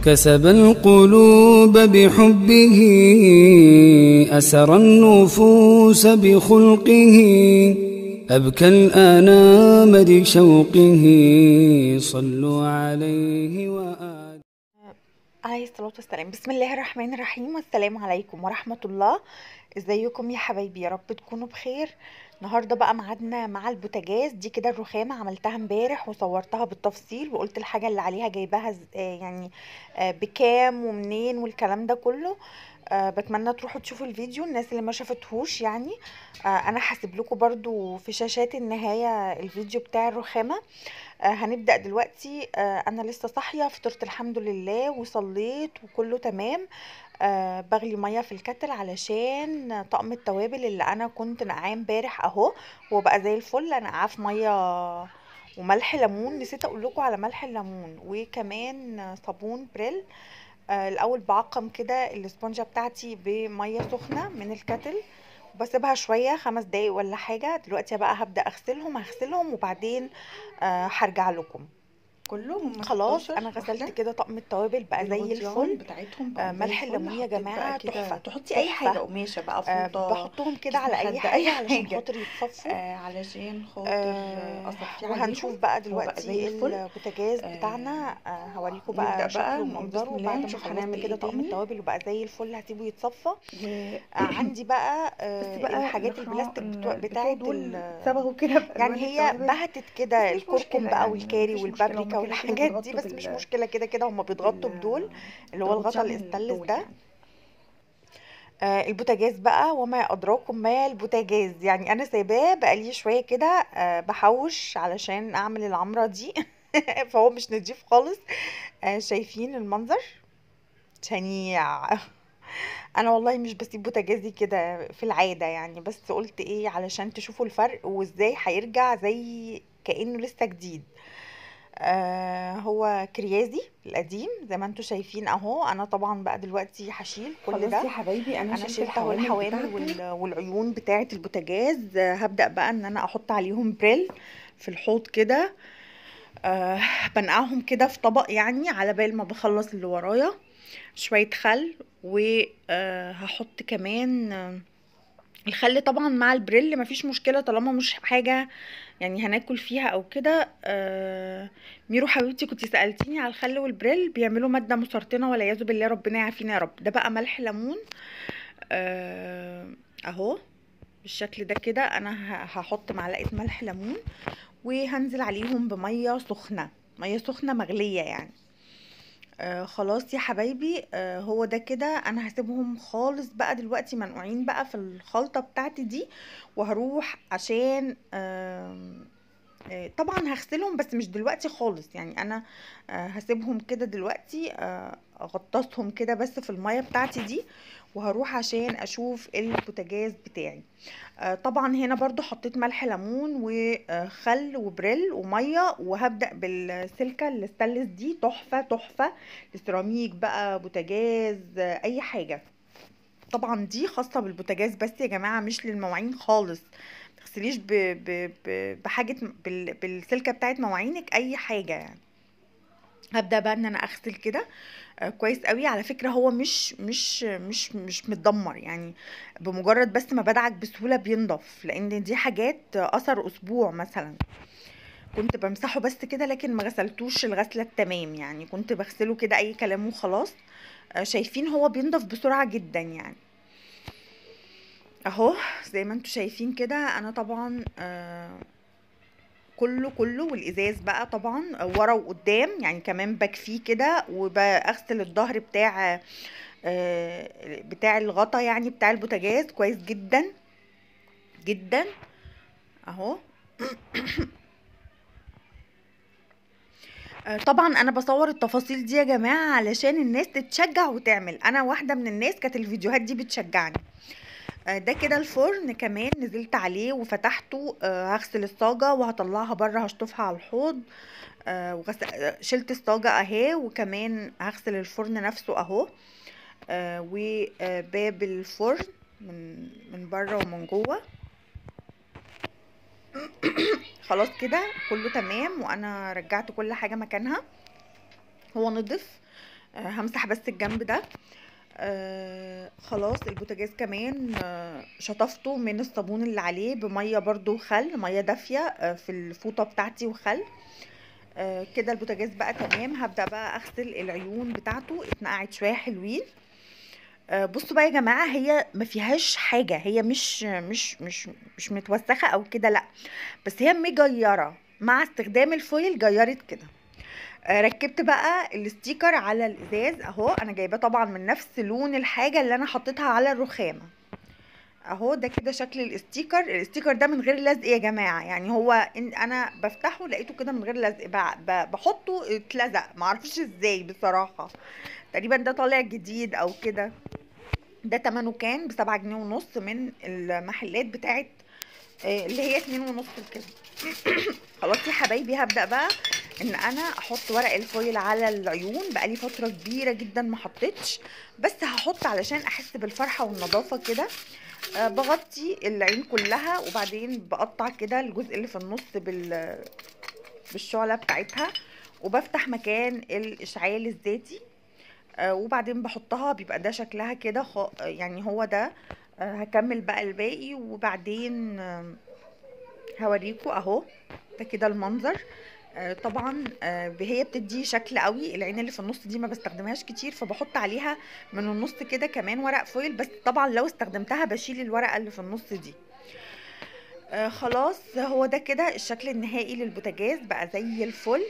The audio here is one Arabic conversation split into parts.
كسب القلوب بحبه، أسر النفوس بخلقه، أبكى الآنام بشوقه، صلوا عليه وآله عليه الصلاة والسلام. بسم الله الرحمن الرحيم، والسلام عليكم ورحمة الله. ازيكم يا حبايبي؟ يا رب تكونوا بخير. النهارده بقى ميعادنا مع البوتاجاز. دي كده الرخامة عملتها امبارح وصورتها بالتفصيل، وقلت الحاجة اللي عليها جايباها يعني بكام ومنين والكلام ده كله. بتمنى تروحوا تشوفوا الفيديو الناس اللي ما شافتهوش يعني. انا هسيب لكم برضو في شاشات النهاية الفيديو بتاع الرخامة. هنبدأ دلوقتي. انا لسه صاحية، فطرت الحمد لله وصليت وكله تمام. بغلي ميه في الكتل علشان طقم التوابل اللي انا كنت نقعاه امبارح اهو، هو بقى زي الفل. انا نقعاه في ميه وملح ليمون، نسيت اقول لكم على ملح الليمون، وكمان صابون بريل. الاول بعقم كده الاسبونجه بتاعتي بميه سخنه من الكتل، وبسيبها شويه 5 دقايق ولا حاجه. دلوقتي بقى هبدا هغسلهم وبعدين هرجع لكم. كلهم خلاص 16 انا غسلت واحدة كده طقم التوابل بقى زي بالغطيان الفل. بتاعتهم بقوا زي ملح الفل. الليمون يا حطيت بقى جماعه كده، تحفه تحطي اي حاجة، تحفه. قماشة بقى، فوطة، بحطهم كده كيس على اي مخدة، اي حاجه علشان حاجة خاطر يتصفوا. علشان خاطر اصفيه عليهم. وهنشوف بقى هو بقى زي دلوقتي الفل. البوتاجاز بتاعنا. هوريكم نبدأ بقى بقى شكله نقول ومنظره بسم الله، بعد ما نشوف خلصت هنعمل كده ايه طقم تاني. التوابل وبقى زي الفل. هسيبه يتصفى. و عندي بقى بس بقى الحاجات البلاستيك البتوع بتاعت دول اتصبغوا كده يعني بألوان هي التوابل. بهتت بس كده مش الكركم مشكلة بقى يعني، والكاري مفيش مشكلة، والبابريكا هما كده كده والحاجات دي، بيتغطوا بس مش مشكله، كده كده هما بيتغطوا بدول اللي هو الغطا بالغطيان الاستانلس دول ده. يعني. البوتاجاز بقى وما أدراكم ما البوتاجاز، يعني أنا سايباه بقالي شوية كده بحوش علشان أعمل العمرة دي. فهو مش نضيف خالص. شايفين المنظر شنيع. أنا والله مش بسيب بوتاجازي كده في العادة يعني، بس قلت إيه علشان تشوفوا الفرق وإزاي هيرجع زي كأنه لسه جديد. هو كريازي القديم زي ما انتوا شايفين اهو. انا طبعا بقى دلوقتي هشيل كل خلاص ده. يا حبايبي، انا انا شلت شلت اهو الحوامل الحوامل بتاعته. والعيون بتاعه البوتاجاز. هبدأ بقى ان انا احط عليهم بريل في الحوض كده. بنقعهم كده في طبق يعني على بال ما بخلص اللي ورايا. شوية خل، وهحط كمان الخل طبعا مع البريل مفيش مشكلة طالما مش حاجة يعني هناكل فيها او كده. ميرو حبيبتي كنت سألتيني على الخل والبريل، بيعملوا مادة مسرطنة والعياذ بالله، ربنا يعافينا يا رب. ده بقى ملح ليمون. اهو بالشكل ده كده. انا هحط معلقة ملح ليمون وهنزل عليهم بمية سخنة، مية سخنة مغلية يعني. خلاص يا حبايبي. هو ده كده. انا هسيبهم خالص بقى دلوقتي منقوعين بقى في الخلطة بتاعتي دي، وهروح عشان طبعا هغسلهم بس مش دلوقتي خالص يعني. انا هسيبهم كده دلوقتي، اغطسهم كده بس في المية بتاعتي دي، وهروح عشان اشوف البوتاجاز بتاعي. طبعا هنا برضو حطيت ملح ليمون وخل وبريل وميه، وهبدأ بالسلكة الستانلس دي. تحفة تحفة، السيراميك بقى، بوتاجاز، اي حاجة. طبعا دي خاصة بالبوتاجاز بس يا جماعة، مش للمواعين خالص. متغسليش بحاجة بالسلكة بتاعت مواعينك اي حاجة يعني. هبدأ بقى ان انا اغسل كده كويس قوي. على فكرة هو مش متدمر يعني، بمجرد بس ما بدعك بسهولة بينضف، لان دي حاجات اثر اسبوع مثلا. كنت بمسحه بس كده لكن ما غسلتوش الغسلة التمام يعني، كنت بغسله كده اي كلام وخلاص. شايفين هو بينضف بسرعة جدا يعني. اهو زي ما انتوا شايفين كده. انا طبعا كله والازاز بقى طبعا ورا وقدام يعني كمان بكفيه كده، وبغسل الظهر بتاع الغطا يعني بتاع البوتاجاز كويس جدا جدا اهو. طبعا انا بصور التفاصيل دي يا جماعة علشان الناس تتشجع وتعمل. انا واحدة من الناس كانت الفيديوهات دي بتشجعني. ده كده الفرن كمان نزلت عليه وفتحته. هغسل الصاجة وهطلعها بره، هشطفها على الحوض. شلت الصاجة اهي، وكمان هغسل الفرن نفسه اهو. وباب الفرن من بره ومن جوه. خلاص كده كله تمام، وانا رجعت كل حاجة مكانها. هو نضف همسح بس الجنب ده. خلاص البوتاجاز كمان شطفته من الصابون اللي عليه بميه برضو وخل، ميه دافيه في الفوطه بتاعتي وخل. كده البوتاجاز بقى تمام. هبدأ بقى اغسل العيون بتاعته، اتنقعت شويه حلوين. بصوا بقى يا جماعه، هي ما فيهاش حاجه، هي مش متوسخه او كده، لا، بس هي مجيره مع استخدام الفويل، جيرت كده. ركبت بقى الستيكر على الازاز اهو، انا جايباه طبعا من نفس لون الحاجه اللي انا حطيتها على الرخامه اهو. ده كده شكل الستيكر ده من غير لزق يا جماعه، يعني هو انا بفتحه لقيته كده من غير لزق، بحطه اتلزق، معرفش ازاي بصراحه، تقريبا ده طالع جديد او كده. ده تمنه كان ب7 جنيه ونص من المحلات بتاعت اللي هي 2.5 كده. خلاص يا حبايبي، هبدأ بقى ان انا احط ورق الفويل على العيون. بقالي فترة كبيرة جدا ما حطيتش، بس هحط علشان احس بالفرحة والنظافة كده. بغطي العين كلها، وبعدين بقطع كده الجزء اللي في النص بالشعلة بتاعتها، وبفتح مكان الاشعال الذاتي. وبعدين بحطها، بيبقى ده شكلها كده يعني هو ده. هكمل بقى الباقي، وبعدين هوريكم اهو. ده كده المنظر. طبعا هي بتدي شكل قوي. العين اللي في النص دي ما بستخدمهاش كتير، فبحط عليها من النص كده كمان ورق فويل، بس طبعا لو استخدمتها بشيل الورقة اللي في النص دي. خلاص، هو ده كده الشكل النهائي للبوتاجاز، بقى زي الفل.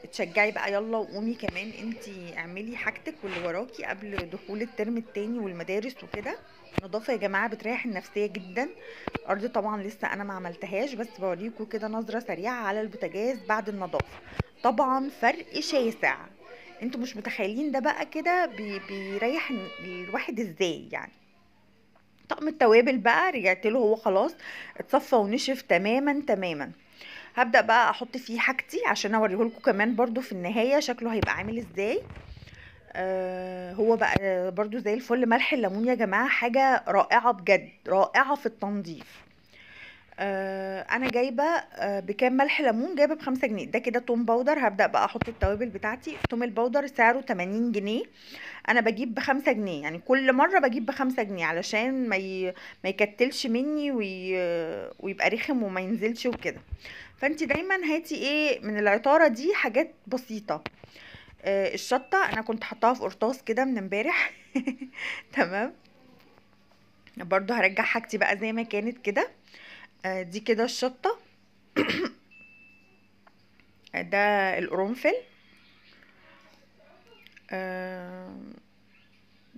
اتشجعي بقى يلا، وقومي كمان انتي اعملي حاجتك واللي وراكي قبل دخول الترم التاني والمدارس وكده. النظافة يا جماعة بتريح النفسية جدا. الارض طبعا لسه انا ما عملتهاش، بس بوريكم كده نظرة سريعة على البوتاجاز بعد النظافة. طبعا فرق شاسع، انتوا مش متخيلين ده بقى كده بيريح الواحد ازاي يعني. طقم التوابل بقى رجعت له، هو خلاص اتصفى ونشف تماما تماما. هبدأ بقى احط فيه حاجتي عشان اوريهولكم كمان برضو في النهاية شكله هيبقى عامل ازاي. هو بقى برضو زي الفل. ملح الليمون يا جماعة حاجة رائعة بجد، رائعة في التنظيف. انا جايبه بكام ملح ليمون؟ جايبه ب5 جنيه. ده كده توم باودر. هبدا بقى احط التوابل بتاعتي. توم الباودر سعره 80 جنيه، انا بجيب ب5 جنيه، يعني كل مره بجيب ب5 جنيه علشان ما يكتلش مني ويبقى رخم وما ينزلش وكده. فانت دايما هاتي ايه من العطاره دي، حاجات بسيطه. الشطه انا كنت حطاها في قرطاس كده من امبارح. تمام. برضو هرجع حاجتي بقى زي ما كانت كده. دي كده الشطه. ده القرنفل.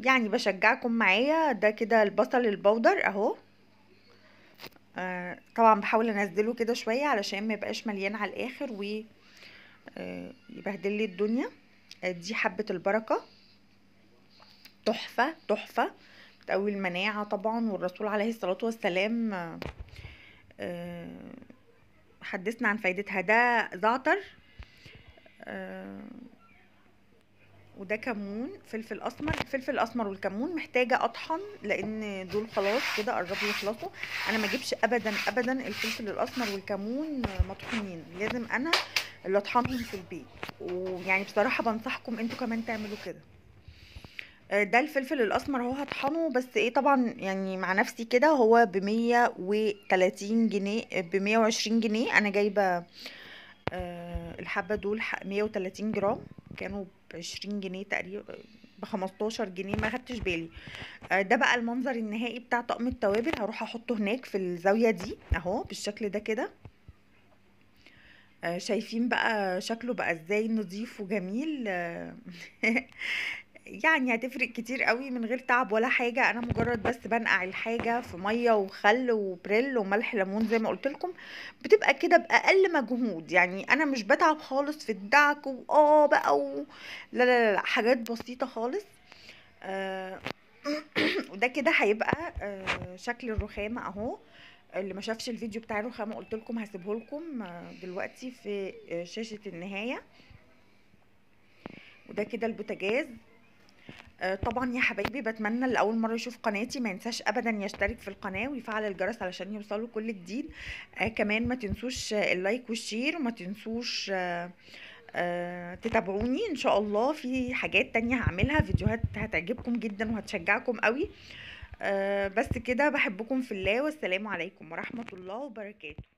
يعني بشجعكم معايا. ده كده البصل البودر اهو. طبعا بحاول انزله كده شويه علشان ما يبقاش مليان على الاخر يبهدل لي الدنيا. دي حبه البركه، تحفه تحفه، بتقوي المناعه طبعا، والرسول عليه الصلاه والسلام حدثنا عن فايدتها. ده زعتر، وده كمون، فلفل اسمر. الفلفل الاسمر والكمون محتاجه اطحن لان دول خلاص كده قربوا يخلصوا. انا ما اجيبش ابدا ابدا الفلفل الاسمر والكمون مطحونين، لازم انا اللي اطحنهم في البيت. ويعني بصراحه بنصحكم انتوا كمان تعملوا كده. ده الفلفل الاسمر اهو هطحنه، بس ايه طبعا يعني مع نفسي كده. هو ب130 جنيه، ب120 جنيه. انا جايبه الحبه دول 130 جرام، كانوا ب20 جنيه تقريبا، ب15 جنيه، ما خدتش بالي. ده بقى المنظر النهائي بتاع طقم التوابل. هروح احطه هناك في الزاويه دي اهو بالشكل ده كده. شايفين بقى شكله بقى ازاي نظيف وجميل. يعني هتفرق كتير قوي من غير تعب ولا حاجة. انا مجرد بس بنقع الحاجة في مية وخل وبريل وملح ليمون زي ما قلت لكم، بتبقى كده بأقل مجهود. يعني انا مش بتعب خالص في الدعك بقى لا لا لا، حاجات بسيطة خالص. وده كده هيبقى شكل الرخامة اهو. اللي ما شافش الفيديو بتاع الرخامة قلت لكم هسيبه لكم دلوقتي في شاشة النهاية. وده كده البوتاجاز. طبعا يا حبايبي بتمنى اللي اول مره يشوف قناتي ما ينساش ابدا يشترك في القناه ويفعل الجرس علشان يوصله كل جديد. كمان ما تنسوش اللايك والشير، وما تنسوش تتابعوني ان شاء الله في حاجات تانية هعملها، فيديوهات هتعجبكم جدا وهتشجعكم قوي. بس كده، بحبكم في الله، والسلام عليكم ورحمة الله وبركاته.